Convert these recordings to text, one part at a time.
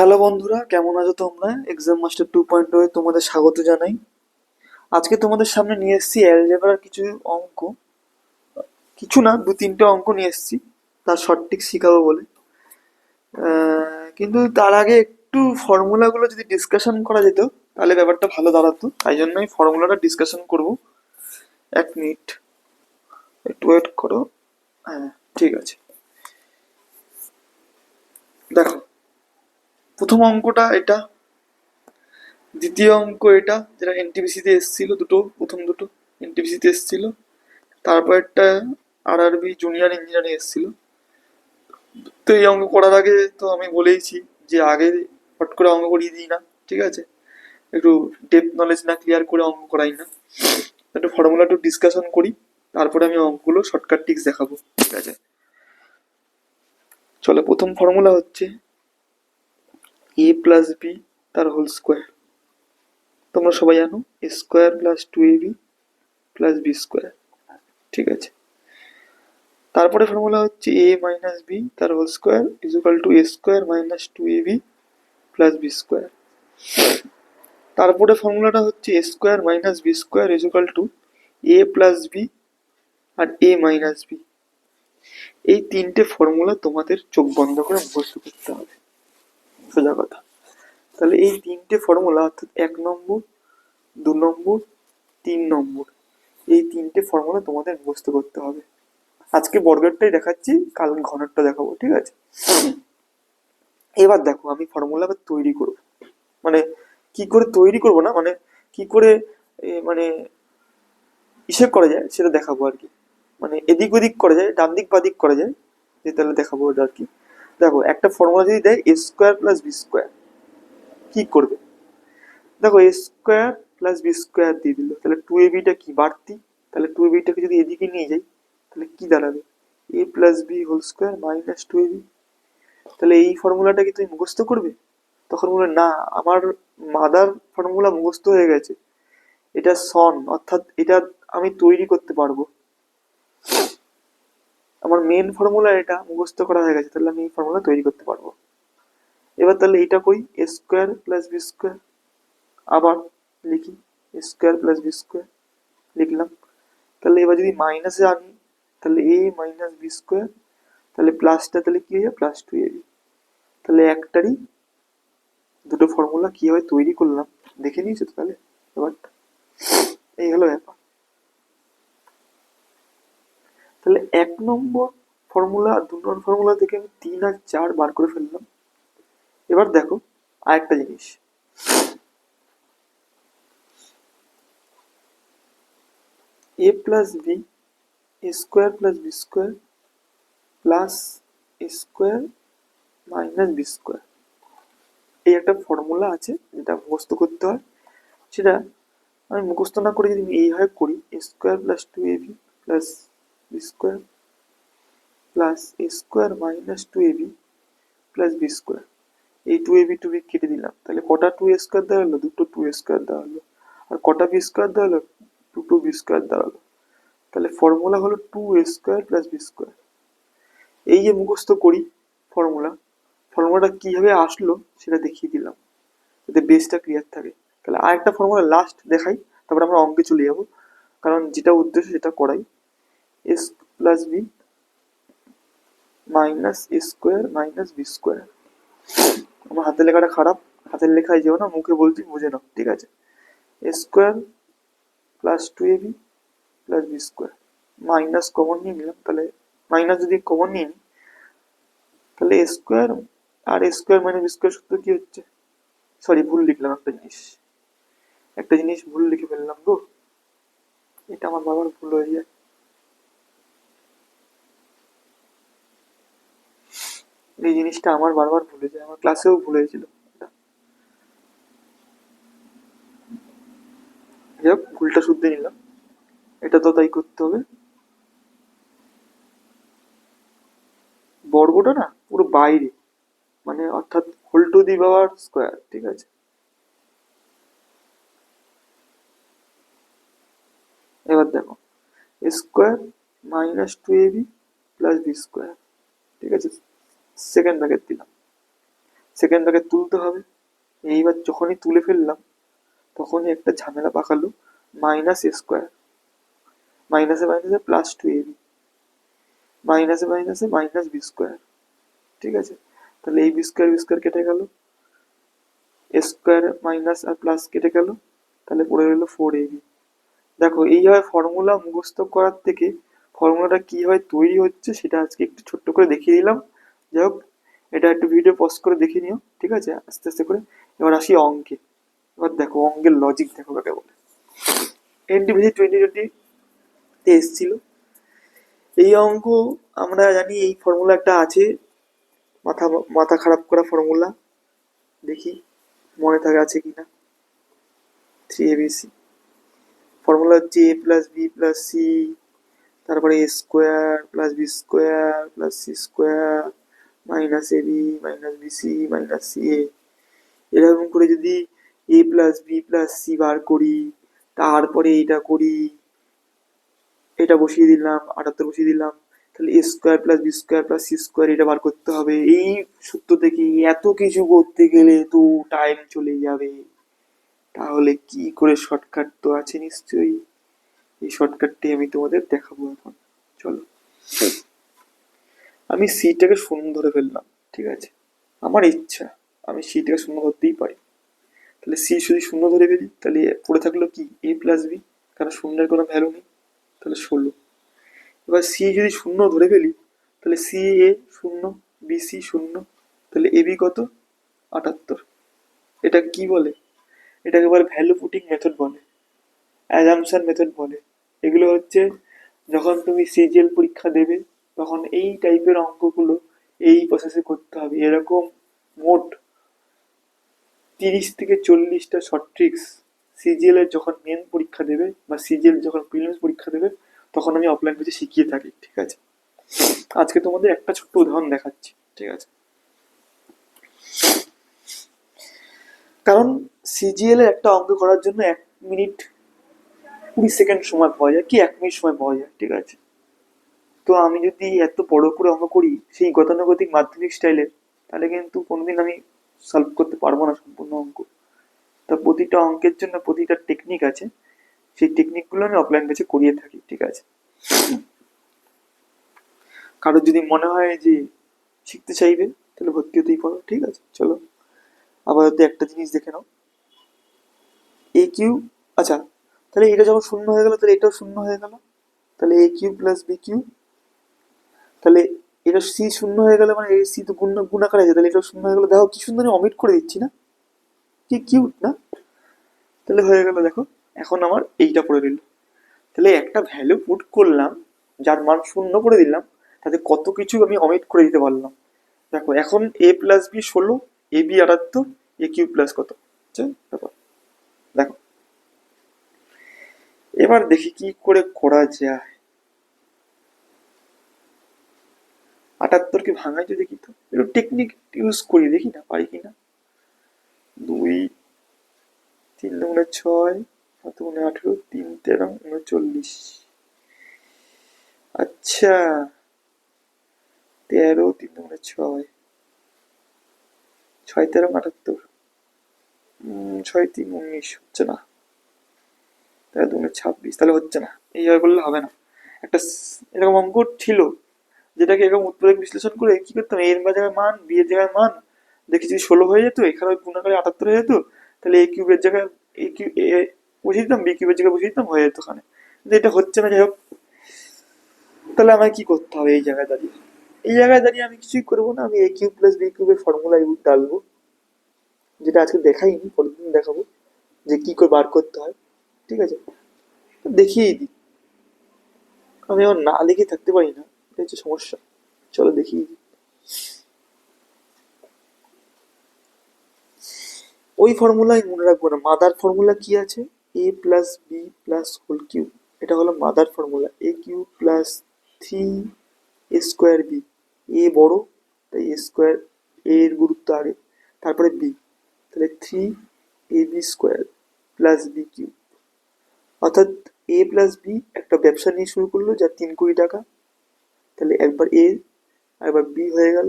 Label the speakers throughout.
Speaker 1: Hello বন্ধুরা, কেমন আছো তোমরা? এক্সাম মাস্টার 2.0 এ তোমাদের স্বাগত জানাই। আজকে তোমাদের সামনে নিয়ে এসেছি অ্যালজেব্রার কিছু অঙ্ক। কিছু না, দু তিনটে অঙ্ক নিয়ে এসেছি তার সঠিক শিখাবো বলে। কিন্তু তার আগে একটু ফর্মুলাগুলো যদি ডিসকাশন করা যেত তাহলে ব্যাপারটা ভালো দাঁড়াতো, তাই জন্যই ফর্মুলাটা ডিসকাশন করব। 1 মিনিট একটু ওয়েট করো। হ্যাঁ, ঠিক আছে। দেখো, প্রথম অঙ্কটা এটা, দ্বিতীয় অঙ্ক এটা, যেটা এনটিপিসিতে এসেছিল, প্রথম দুটো এনটিপিসিতে এসেছিল। তারপরেরটা আরআরবি জুনিয়র ইঞ্জিনিয়ারিং এসেছিল। তো এই অঙ্ক করার আগে তো আমি বলেইছি যে আগে ফট করে অঙ্ক করিয়ে দিই না, ঠিক আছে? একটু ডেপথ নলেজ না ক্লিয়ার করে অঙ্ক করাই না, একটু ফর্মুলা একটু ডিসকাশন করি, তারপরে আমি অঙ্কগুলো শর্টকাট টিক্স দেখাবো, ঠিক আছে? চলো, প্রথম ফর্মুলা হচ্ছে এ প্লাস বি তার হোল স্কোয়ার। তোমরা সবাই জানো A square plus 2ab plus B square, ঠিক আছে? তারপরে ফর্মুলা হচ্ছে এ মাইনাস বি তার whole square is equal to A square minus 2ab plus B square. তারপরে ফর্মুলাটা হচ্ছে A square minus B square is equal to A plus B আর A minus B. এই তিনটে ফর্মুলা তোমাদের চোখ বন্ধ করে মুখস্থ করতে হবে, সোজা কথা। তাহলে এই তিনটে ফর্মুলা, অর্থাৎ 1 নম্বর, 2 নম্বর, 3 নম্বর, এই তিনটে ফর্মুলা তোমাদের মুখস্থ করতে হবে। আজকে বর্গেরটাই দেখাচ্ছি, কাল ঘনকটা দেখাবো, ঠিক আছে? এবার দেখো, আমি ফর্মুলা তৈরি করব, মানে কি করে তৈরি করব না, মানে কি করে মানে হিসেব করা যায় সেটা দেখাবো আর কি। মানে এদিক ওদিক করা যায়, ডান দিক বাদিক করা যায়, যে তাহলে দেখাবো ওটা আর কি। দেখো, একটা ফর্মুলা যদি দেয় এ স্কোয়ার প্লাস বি স্কোয়ার, কি করবে? দেখো, এ স্কোয়ার প্লাস বি স্কোয়ার দিয়ে দিল, তাহলে 2ab-টা কি বাড়তি, তাহলে 2ab-টাকে যদি এদিকে নিয়ে যাই তাহলে কি দাঁড়াবে? A plus B whole square minus 2ab। তাহলে এই ফর্মুলাটা কি তুমি মুখস্থ করবে? তখন বলে না, আমার মাদার ফর্মুলা মুখস্থ হয়ে গেছে, এটা সন, অর্থাৎ এটা আমি তৈরি করতে পারবো, আমার মেন ফর্মুলা এটা মুখস্থ করা হয়ে গেছে, তাহলে আমি এই ফর্মুলা তৈরি করতে পারবো। এবার তাহলে এটা করি, A square plus B square, আবার লিখি এ স্কোয়ার প্লাস বি স্কোয়ার, লিখলাম। তাহলে এবার যদি মাইনাসে আনি তাহলে এ মাইনাস বি স্কোয়ার, তাহলে প্লাসটা তাহলে কি হয়ে যায়, প্লাস 2ab। তাহলে একটারই দুটো ফর্মুলা কিভাবে তৈরি করলাম দেখে নিয়েছো তো তাহলে ব্যাপারটা, এই হলো ব্যাপার। তাহলে 1 নম্বর ফর্মুলা আর 2 নম্বর ফর্মুলা থেকে আমি 3 আর 4 বার করে ফেললাম। এবার দেখো আরেকটা জিনিস, A plus B A square plus B square plus A square minus B square, এই একটা ফর্মুলা আছে যেটা মুখস্থ করতে হয়। সেটা আমি মুখস্থ না করে যদি এইভাবে করি, A square plus 2ab plus B square plus A square minus 2ab plus B square, এই 2ab 2b কেটে দিলাম, তাহলে কটা 2a স্কোয়ার দেওয়া হলো? দুটো 2a স্কোয়ার দেওয়া হলো। আর কটা বি স্কোয়ার দেওয়া হলো? দুটো বি স্কোয়ার দেওয়া হলো। তাহলে ফর্মুলা হলো 2a square plus B square. এই যে মুখস্থ করি ফর্মুলা, ফর্মুলাটা কিভাবে আসলো সেটা দেখিয়ে দিলাম, যাতে বেসটা ক্লিয়ার থাকে। তাহলে আরেকটা ফর্মুলা লাস্ট দেখাই, তারপর আমরা অঙ্কে চলে যাবো, কারণ যেটা উদ্দেশ্য সেটা করাই। এস প্লাস বি মাইনাস এ স্কোয়ার মাইনাস বি স্কোয়ার। আমার হাতের লেখাটা খারাপ, হাতের লেখায় যেও না, মুখে বলছি বুঝে নাও, ঠিক আছে? A square plus 2ab plus B square, minus common নিয়ে নিলাম, তাহলে মাইনাস যদি কমন নিয়ে নিই তাহলে এ স্কোয়ার আর A square minus B square সূত্র কি হচ্ছে, সরি ভুল লিখলাম, একটা জিনিস ভুল লিখে ফেললাম গো, এটা আমার বাবার ভুল হয়ে যায়। এই জিনিসটা আমার বারবার ভুলে যায়, আমার ক্লাসেও ভুল হয়েছিল। যাই হোক, ভুলটা শুদ্ধ নিলাম, এটা তো তাই করতে হবে। বর্গটা না পুরো বাইরে, মানে অর্থাৎ whole to the power square, ঠিক আছে? এবার দেখো, square minus 2ab plus B square, ঠিক আছে? সেকেন্ড ব্র্যাকেট দিলাম, সেকেন্ড ব্র্যাকেট তুলতে হবে। এইবার যখনই তুলে ফেললাম তখনই একটা ঝামেলা পাকালো, মাইনাস এ স্কোয়ার, মাইনাসে মাইনাসে প্লাস টু এ বি, মাইনাসে মাইনাসে মাইনাস বি স্কোয়ার। ঠিক আছে, তাহলে এই বি স্কোয়ার কেটে গেল, এ স্কোয়ার মাইনাস আর প্লাস কেটে গেল, তাহলে পড়ে গেল ফোর এ বি। দেখো এইভাবে ফর্মুলা মুখস্থ করার থেকে ফর্মুলাটা কীভাবে তৈরি হচ্ছে সেটা আজকে একটু ছোট্ট করে দেখিয়ে দিলাম। যাই হোক, এটা একটু ভিডিও পজ করে দেখে নিও, ঠিক আছে, আস্তে আস্তে করে। এবার আসি অঙ্কে। এবার দেখো অঙ্কের লজিক দেখো কাকে বলে। এনটিপিসি 2020-তে এসেছিল এই অঙ্ক। আমরা জানি এই ফর্মুলা একটা আছে, মাথা মাথা খারাপ করা ফর্মুলা। দেখি মনে থাকে আছে কিনা। 3abc ফর্মুলা হচ্ছে a plus B plus C, তারপরে A square plus B square plus C square minus A B minus B C minus C A. এরকম করে যদি A plus B plus C বার করি, তারপরে এটা করি, এটা বসিয়ে দিলাম, 78 বসিয়ে দিলাম, তাহলে A square plus B square plus C square এটা বার করতে হবে। এই সূত্র থেকে এত কিছু করতে গেলে তো টাইম চলে যাবে। তাহলে কি করে শর্টকাট তো আছে নিশ্চয়ই। এই শর্টকাটটি আমি তোমাদের দেখাবো এখন। চলো, আমি সিটাকে শূন্য ধরে ফেললাম, ঠিক আছে, আমার ইচ্ছা আমি সিটাকে শূন্য ধরতেই পারি। তাহলে সি যদি শূন্য ধরে ফেলি তাহলে পড়ে থাকলো কি এ প্লাস বি, কারণ শূন্যের কোনো ভ্যালু নেই, তাহলে 16। এবার সি যদি শূন্য ধরে ফেলি তাহলে সি এ শূন্য, বি সি শূন্য, তাহলে এ বি কত 78। এটা কি বলে? এটাকে বলে ভ্যালু পুটিং মেথড বলে, অ্যাজাম্পশন মেথড বলে। এগুলো হচ্ছে যখন তুমি সিজিএল পরীক্ষা দেবে তখন এই টাইপের অঙ্কগুলো এই প্রসেসে করতে হবে। এরকম মোট 30 থেকে 40টা শর্ট ট্রিক্স সিজিএল এর যখন মেন পরীক্ষা দেবে বা সিজিএল যখন প্রিলিমস পরীক্ষা দেবে তখন আমি অফলাইন বেঁচে শিখিয়ে থাকি, ঠিক আছে। আজকে তোমাদের একটা ছোট্ট উদাহরণ দেখাচ্ছি, ঠিক আছে। কারণ সিজিএল এর একটা অঙ্ক করার জন্য 1 মিনিট 20 সেকেন্ড সময় পাওয়া যায়, কি 1 মিনিট সময় পাওয়া যায়, ঠিক আছে। তো আমি যদি এত বড় করে অঙ্ক করি সেই গতানুগতিক মাধ্যমিক স্টাইলে, তাহলে কিন্তু কোনোদিন আমি সলভ করতে পারবো না সম্পূর্ণ অঙ্ক। তা প্রতিটা অঙ্কের জন্য প্রতিটা টেকনিক আছে, সেই টেকনিকগুলো আমি অফলাইন বেঁচে করিয়ে থাকি, ঠিক আছে। কারোর যদি মনে হয় যে শিখতে চাইবে তাহলে ভর্তি হতেই পারো, ঠিক আছে। চলো আপাতত একটা জিনিস দেখে নাও, এ কিউ, আচ্ছা তাহলে এটা যখন শূন্য হয়ে গেল তাহলে এটাও শূন্য হয়ে গেল, তাহলে এ কিউ প্লাস বি কিউ, তাহলে এটা সি শূন্য হয়ে গেলে মানে এই সি তো গুণাকার আছে, তাহলে এটাও শূন্য হয়ে গেল। দেখো কি সুন্দর আমি অমিট করে দিচ্ছি না, কি কিউট না? তাহলে হয়ে গেল, দেখো এখন আমার এইটা পড়ে রইল। তাহলে একটা ভ্যালু পুট করলাম যার মান শূন্য করে দিলাম, তাতে কত কিছু আমি অমিট করে দিতে পারলাম। দেখো এখন এ plus B 16, A B 78, A cube plus কত, ব্যাপার দেখো। এবার দেখি কি করে করা যায়। 78 কে ভাঙাই তো দেখি, তো একটু টেকনিক ইউজ করি, দেখি না পারি কিনা। 2 3 দুগুণে 6, 7 দুগুণে 18, 3 13 39। আচ্ছা 13, 3 দুগুণে 6, 6 13 78, 6 3 19, হচ্ছে না। 13 দুগুণে 26, তাহলে হচ্ছে না। এইভাবে করলে হবে না। একটা এরকম অঙ্ক ছিল যেটাকে এরকম উৎপাদক বিশ্লেষণ করে কি করতাম, এর জায়গায় মান বি এর জায়গায় মান দেখি যদি 16 হয়ে যেত, এখানে ওই গুণাকারে 78 হয়ে যেত, তাহলে এ কিউবের জায়গায় এ কিউ এ বসিয়ে দিতাম, বি কিউবের জায়গায় বসিয়ে দিতাম, হয়ে যেত ওখানে। কিন্তু এটা হচ্ছে না, যাই হোক। তাহলে আমায় কি করতে হবে এই জায়গায় দাঁড়িয়ে? এই জায়গায় দাঁড়িয়ে আমি কিছুই করবো না, আমি এ কিউব প্লাস বি কিউবের ফর্মুলা ডালবো, যেটা আজকে দেখাইনি, পরের দিন দেখাবো যে কি করে বার করতে হয়, ঠিক আছে। দেখিয়েই দিই, আমি আমার না লিখে থাকতে পারি না, এটা হচ্ছে সমস্যা। চলো দেখিয়ে দিই। ওই ফর্মুলাই মনে রাখবো না, মাদার ফর্মুলা কি আছে, A plus B plus whole cube, এটা হলো mother formula. A cube plus 3 A square B, A বড় তাই এ স্কোয়ার, এর গুরুত্ব আগে, তারপরে বি, তাহলে 3 A B square plus B cube. অর্থাৎ এ প্লাস বি একটা ব্যবসা নিয়ে শুরু করলো যার 3 কোটি টাকা, তাহলে একবার এ আর একবার বি হয়ে গেল,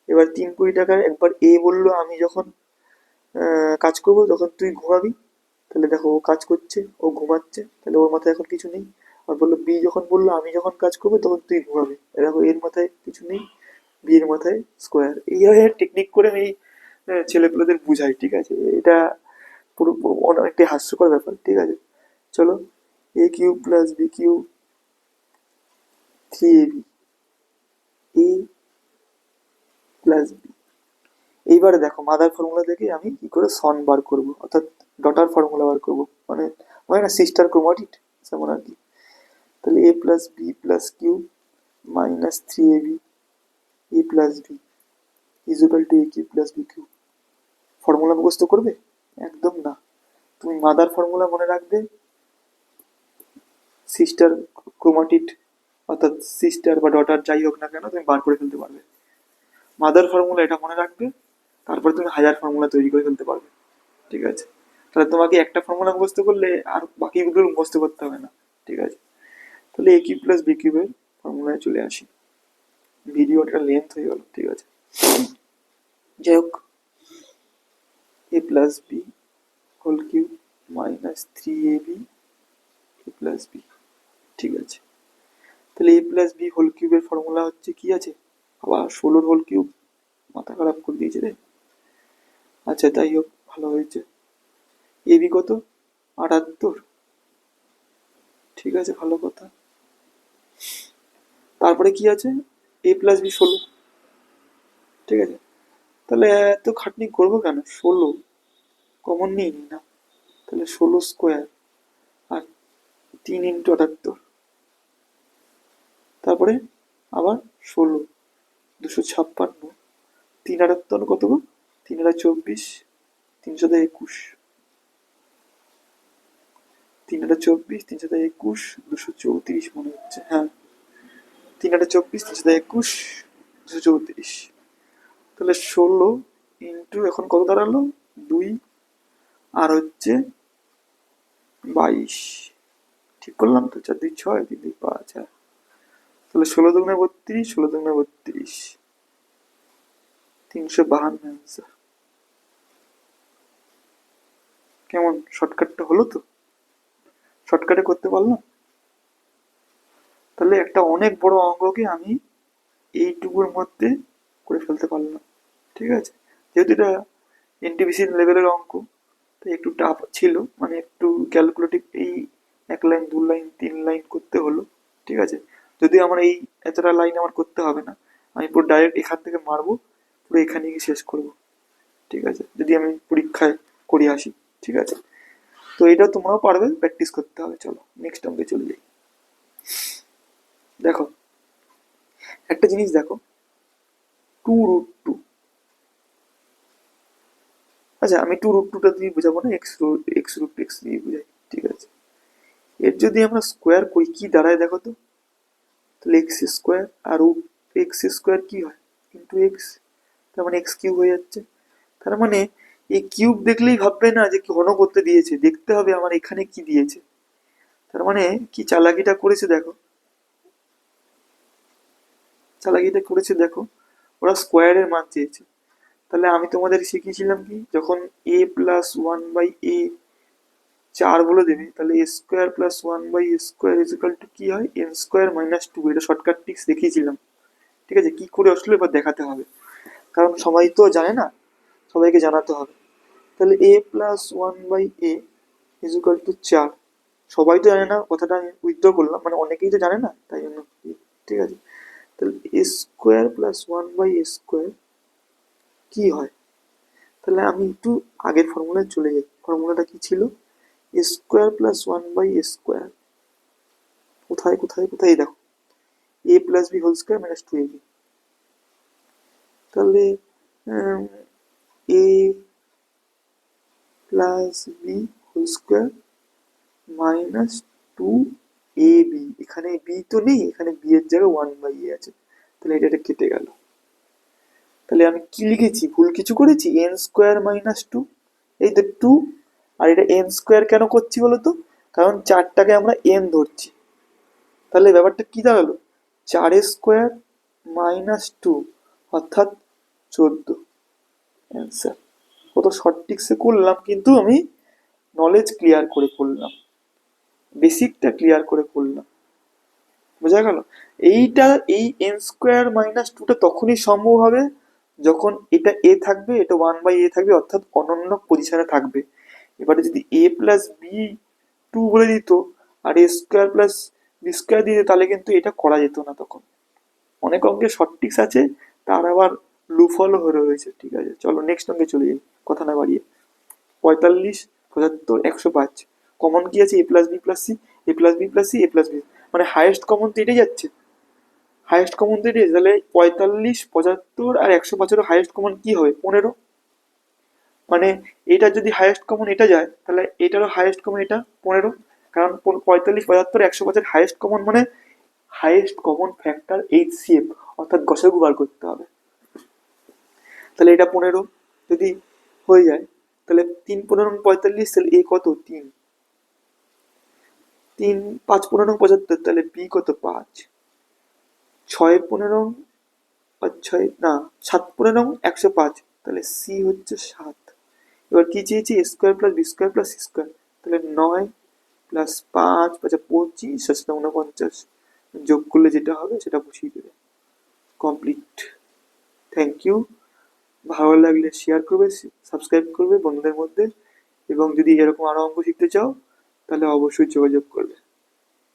Speaker 1: এবার 3 কোটি টাকার একবার এ বললো আমি যখন কাজ করবো তখন তুই ঘুমাবি, তাহলে দেখো ও কাজ করছে, ও ঘুমাচ্ছে, তাহলে ওর মাথায় এখন কিছু নেই। আর বললো বি যখন বললো আমি যখন কাজ করবো তখন তুই ঘুমাবি, দেখো এর মাথায় কিছু নেই, বি এর মাথায় স্কোয়ার। এইভাবে টেকনিক করে আমি ছেলেপুলেদের বুঝাই, ঠিক আছে? এটা পুরো অনেকটাই হাস্যকর ব্যাপার, ঠিক আছে? চলো, A cube plus B cube 3ab, A plus B. এইবারে দেখো মাদার ফর্মুলা থেকে আমি কি করে সন বার করব, অর্থাৎ ডটার ফর্মুলা বার করব, মানে হয় না সিস্টার ক্রোমাটিড, যেমন আর কি। তাহলে A plus B plus cube minus 3ab A plus B is equal to A cube plus B cube. Formula মুখস্থ করবে? একদম না। তুমি মাদার ফর্মুলা মনে রাখবে, সিস্টার ক্রোমাটিড অর্থাৎ সিস্টার বা ডটার যাই হোক না কেন তুমি বার করে ফেলতে পারবে। মাদার ফর্মুলা এটা মনে রাখবে, তারপরে তুমি হাজার ফর্মুলা তৈরি করে ফেলতে পারবে, ঠিক আছে? তাহলে তোমাকে একটা ফর্মুলা মুখস্থ করলে আর বাকিগুলো মুখস্থ করতে হবে না, ঠিক আছে? তাহলে এ কিউব প্লাস বি কিউবের ফর্মুলায় চলে আসি। ভিডিওটা লেন্থ হয়ে গেল, ঠিক আছে? যাই হোক, A plus B whole cube minus 3ab A plus B, ঠিক আছে? তাহলে এ প্লাস বি হোল কিউবের ফর্মুলা হচ্ছে কি আছে, আবার 16 হোল কিউব, মাথা খারাপ করে দিয়েছে রে। আচ্ছা তাই হোক, ভালো হয়েছে। এ বি কত? 78, ঠিক আছে, ভালো কথা। তারপরে কি আছে? এ প্লাস বি 16, ঠিক আছে? তাহলে এত খাটনি করবো কেন, 16 কমন নিই না, তাহলে 16 স্কোয়ার আর 3 × 78, তারপরে আবার 16, 256, 3 × 8 কত গো? 3 × 24, 321, 3 × 24, 321, 234 মনে হচ্ছে, হ্যাঁ 3 × 24, 321, 234। তাহলে 16 ইন্টু এখন কত দাঁড়ালো, 2 আর হচ্ছে 22, ঠিক করলাম তো? 4 2 6, 3 2 5, হ্যাঁ। তাহলে 16 × 32, 16 × 32, 352 অ্যান্সার। কেমন, শর্টকাটটা হলো তো? শর্টকাটে করতে পারলাম। তাহলে একটা অনেক বড় অঙ্ককে আমি এইটুকুর মধ্যে করে ফেলতে পারলাম, ঠিক আছে? যেহেতু এটা এনটিপিসি লেভেলের অঙ্ক, তাই একটু টাফ ছিল, মানে একটু ক্যালকুলেটিভ, এই 1 লাইন 2 লাইন 3 লাইন করতে হলো, ঠিক আছে? যদি আমার এই এতটা লাইন আমার করতে হবে না, আমি পুরো ডাইরেক্ট এখান থেকে মারবো, পুরো এখানে গিয়ে শেষ করব, ঠিক আছে? যদি আমি পরীক্ষায় করে আসি, ঠিক আছে? তো এটা তোমরাও পারবে, প্র্যাকটিস করতে হবে। চলো নেক্সট অঙ্কে চলে যাই। দেখো একটা জিনিস দেখো, 2√2, আচ্ছা আমি 2√2টা দিয়ে বোঝাবো না, এক্স রুট দিয়ে বোঝাই, ঠিক আছে? এর যদি আমরা স্কোয়ার করি কি দাঁড়ায় দেখো তো, তাহলে এক্স স্কোয়ার আর এক্স স্কোয়ার কি হয়, ইন্টু এক্স, তার মানে এক্স কিউব হয়ে যাচ্ছে। তার মানে এই কিউব দেখলেই ভাববে না যে ঘন করতে দিয়েছে, দেখতে হবে আমার এখানে কি দিয়েছে। তার মানে কি চালাকিটা করেছে দেখো, চালাকিটা করেছে দেখো, ওরা স্কোয়ারের মান চেয়েছে। তাহলে আমি তোমাদের শিখিয়েছিলাম কি, যখন a প্লাস 1/a 4 বলে দেবে, তাহলে a square plus 1/a square is equal two কি হয়, n স্কোয়ার মাইনাস 2। এটা শর্টকাট ট্রিক্স দেখিয়েছিলাম, ঠিক আছে? কি করে আসলে এবার দেখাতে হবে, কারণ সবাই তো জানে না, সবাইকে জানাতে হবে। তাহলে a plus 1/a is equal two 4, সবাই তো জানে না, কথাটা আমি উইথড্র করলাম, মানে অনেকেই তো জানে না, তাই জন্য, ঠিক আছে? তাহলে A square plus 1/a square কি হয়, তাহলে আমি একটু আগের ফর্মুলায় চলে যাই। ফর্মুলাটা কি ছিল, এ স্কোয়ার প্লাস 1/a স্কোয়ার, কোথায় কোথায় কোথায় দেখো, A plus B whole square minus 2ab, তাহলে A plus B whole square minus 2ab, এখানে বি তো নেই, এখানে বি এর জায়গায় 1/a আছে, তাহলে এটা কেটে গেল। তাহলে আমি কি লিখেছি, ভুল কিছু করেছি, এন স্কোয়ার মাইনাস 2, এই তো 2, আর এটা এন স্কোয়ার কেন করছি বলো তো, কারণ 4টাকে আমরা এন ধরছি। তাহলে ব্যাপারটা কি দাঁড়ালো, 4 স্কোয়ার মাইনাস 2, অর্থাৎ 14 অ্যান্সার। কত শর্ট ট্রিক্সে করলাম, কিন্তু আমি নলেজ ক্লিয়ার করে করলাম, বেসিকটা ক্লিয়ার করে করলাম। বোঝা গেল? এইটা, এই এন স্কোয়ার মাইনাস টুটা তখনই সম্ভব হবে যখন এটা এ থাকবে, এটা 1/a থাকবে, অর্থাৎ অনন্য পজিশনে থাকবে। এবারে যদি a প্লাস বি টু বলে দিত আর A square plus B square দিয়ে দিত, তাহলে কিন্তু এটা করা যেত না তখন। অনেক অঙ্কের শর্ট ট্রিক্স আছে, তার আবার লুফলও হয়ে রয়েছে। ঠিক আছে, চলো নেক্সট অঙ্কে চলে যাই কথা না বাড়িয়ে। 45, 75, 105, কমন কি আছে? A plus B plus C, A plus B plus C, A plus B, মানে হাইয়েস্ট কমন তো এটাই যাচ্ছে। হাইয়েস্ট কমন তো এটাই, তাহলে 45, 75 আর 105-এর হাইয়েস্ট কমন কি হবে? 15। মানে এটা যদি হাইয়েস্ট কমন এটা যায়, তাহলে এটারও হাইয়েস্ট কমন এটা 15, কারণ 45, 75, 105-এর হাইয়েস্ট কমন মানে হাইয়েস্ট কমন ফ্যাক্টর HCF, অর্থাৎ গসাগু বার করতে হবে। তাহলে এটা 15 যদি হয়ে যায়, তাহলে 3 15 45, তাহলে এ কত? 3, 3 5 15 75, তাহলে বি কত? 5, 6 15 5 6 না 7 15 105, তাহলে সি হচ্ছে 7। এবার কি চেয়েছি? A square plus B square plus C square, তাহলে 9 প্লাস 5 5 25 7 49, যোগ করলে যেটা হবে সেটা বসিয়ে দেবে। কমপ্লিট। Thank you. ভালো লাগলে শেয়ার করবে, সাবস্ক্রাইব করবে বন্ধুদের মধ্যে, এবং যদি এরকম আরো অঙ্ক শিখতে চাও তাহলে অবশ্যই যোগাযোগ করবে।